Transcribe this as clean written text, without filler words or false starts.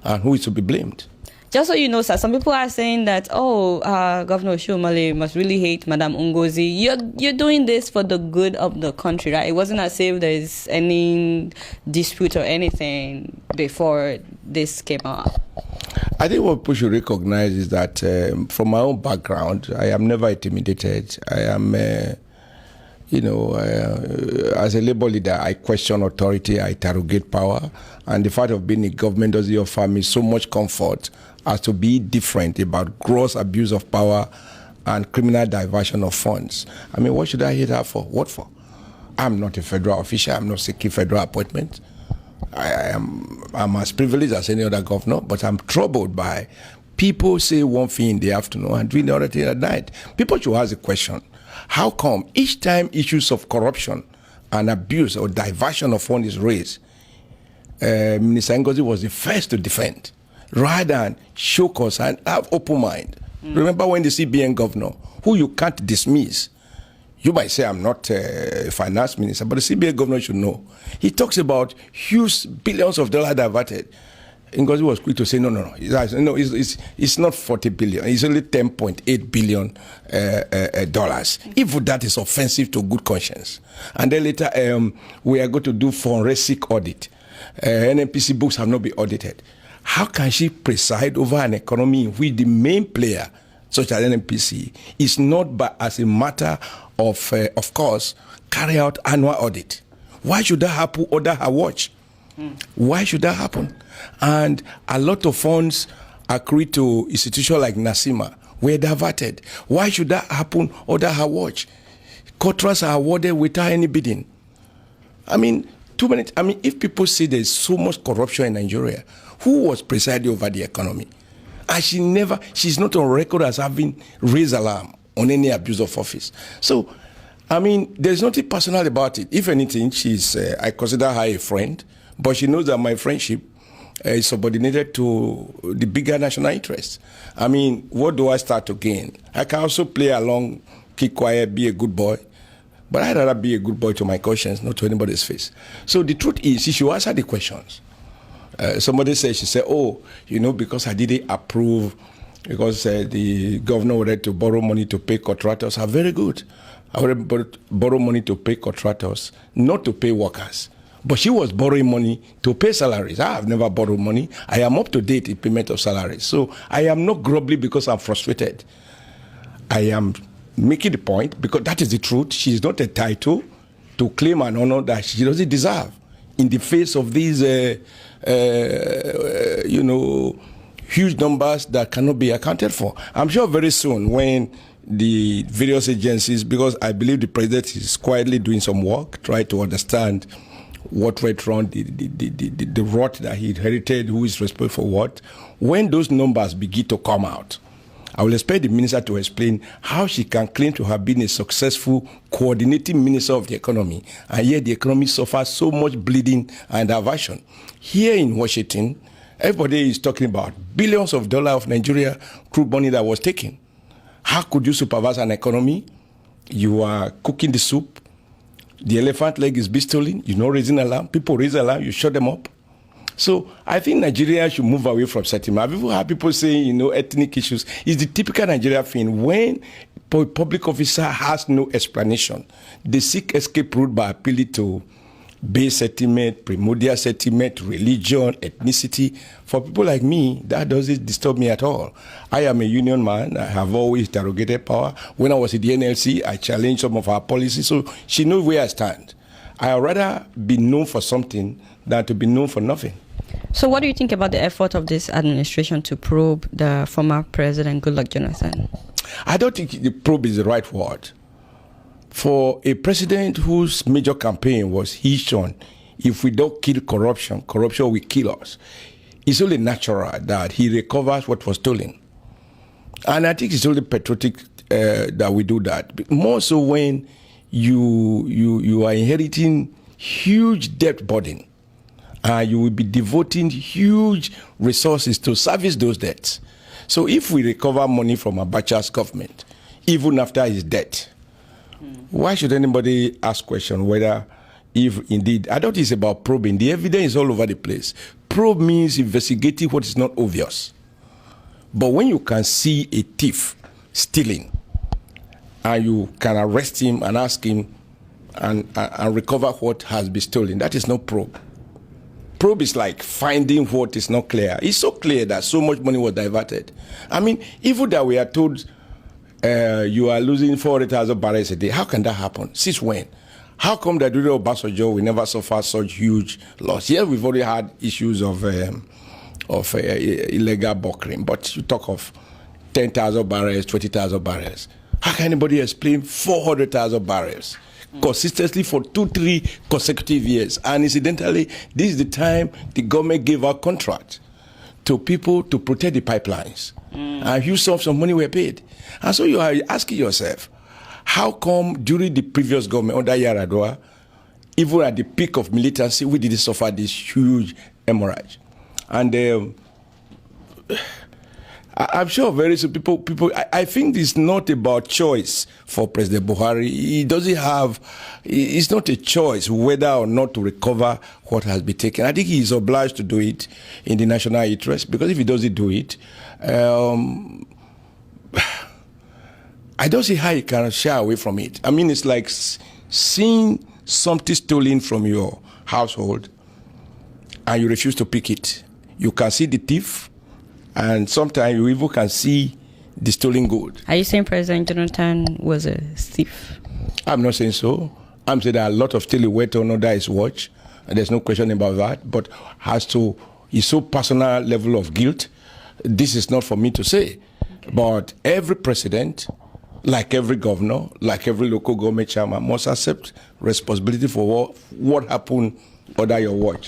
and who is to be blamed. Just so you know, sir, some people are saying that, Governor Oshiomole must really hate Madam Ngozi. You're doing this for the good of the country, right? It wasn't as if there's any dispute or anything before this came out. I think what people should recognize is that from my own background, I am never intimidated. I am, as a labor leader, I question authority, I interrogate power, and the fact of being in government doesn't offer me so much comfort as to be different about gross abuse of power and criminal diversion of funds. I mean, what should I hate her for? What for? I'm not a federal official. I'm not seeking federal appointment. I'm as privileged as any other governor, but I'm troubled by people say one thing in the afternoon and doing the other thing at night. People should ask the question, how come each time issues of corruption and abuse or diversion of funds is raised, Minister Ngozi was the first to defend, rather than show cause and have open mind. Remember when the CBN governor, who you can't dismiss, you might say I'm not a finance minister, but the CBN governor should know. He talks about huge billions of dollars diverted. Ngozi was quick to say, no. It's not 40 billion. It's only $10.8 billion dollars. If that is offensive to good conscience. And then later, we are going to do forensic audit. NNPC books have not been audited. How can she preside over an economy in which the main player, such as NNPC, is not but as a matter of course, carry out annual audit? Why should that happen under her watch? Why should that happen? And a lot of funds accrued to institutions like Nasima were diverted. Why should that happen under her watch? Contracts are awarded without any bidding. If people say there's so much corruption in Nigeria, who was presiding over the economy? And she's not on record as having raised alarm on any abuse of office. So, there's nothing personal about it. If anything, I consider her a friend, but she knows that my friendship is subordinated to the bigger national interest. What do I start to gain? I can also play along, keep quiet, be a good boy, but I'd rather be a good boy to my conscience, not to anybody's face. So the truth is, she should answer the questions. Somebody said, because I didn't approve, because the governor wanted to borrow money to pay contractors, are very good. I would borrow money to pay contractors, not to pay workers. But she was borrowing money to pay salaries. I have never borrowed money. I am up to date in payment of salaries. So I am not grumbly because I'm frustrated. I am making the point because that is the truth. She is not entitled to claim an honor that she doesn't deserve in the face of these, huge numbers that cannot be accounted for. I'm sure very soon when the various agencies, because I believe the president is quietly doing some work, try to understand what went wrong, the rot that he inherited, who is responsible for what. When those numbers begin to come out, I will expect the minister to explain how she can claim to have been a successful coordinating minister of the economy, and yet the economy suffers so much bleeding and aversion. Here in Washington, everybody is talking about billions of dollars of Nigeria crude money that was taken. How could you supervise an economy? You are cooking the soup. The elephant leg is being stolen. You're not raising alarm. People raise alarm. You shut them up. So I think Nigeria should move away from settlement. I've even heard people saying, ethnic issues. It's the typical Nigeria thing. When a public officer has no explanation, they seek escape route by appealing to base settlement, primordial settlement, religion, ethnicity. For people like me, that doesn't disturb me at all. I am a union man. I have always interrogated power. When I was in the NLC, I challenged some of our policies. So she knows where I stand. I'd rather be known for something than to be known for nothing. So what do you think about the effort of this administration to probe the former president, Goodluck Jonathan? I don't think the probe is the right word. For a president whose major campaign was his on, if we don't kill corruption, corruption will kill us, it's only natural that he recovers what was stolen. And I think it's only patriotic that we do that. More so when you are inheriting huge debt burden, you will be devoting huge resources to service those debts. So if we recover money from Abacha's government, even after his death, why should anybody ask question whether if indeed, I thought it's about probing. The evidence is all over the place. Probe means investigating what is not obvious. But when you can see a thief stealing, and you can arrest him and ask him and recover what has been stolen, that is not probe. Probe is like finding what is not clear. It's so clear that so much money was diverted. I mean, even that we are told you are losing 400,000 barrels a day, how can that happen? Since when? How come that during Obasanjo we never suffer such huge loss? Here we've already had issues of illegal bunkering, but you talk of 10,000 barrels, 20,000 barrels. How can anybody explain 400,000 barrels consistently for 2-3 consecutive years? And incidentally, this is the time the government gave out contract to people to protect the pipelines. And huge sums of money were paid. And so you are asking yourself, how come during the previous government under Yaradua, even at the peak of militancy, we didn't suffer this huge hemorrhage? And I'm sure very soon people. I think it's not about choice for President Buhari. He doesn't have. It's not a choice whether or not to recover what has been taken. I think he is obliged to do it in the national interest, because if he doesn't do it, I don't see how he can shy away from it. I mean, it's like seeing something stolen from your household and you refuse to pick it. You can see the thief, and sometimes you even can see the stolen good. Are you saying President Jonathan was a thief? I'm not saying so. I'm saying that a lot of stealing went on under his watch, and there's no question about that. But as to his so personal level of guilt, this is not for me to say. But every president, like every governor, like every local government chairman, must accept responsibility for what happened under your watch.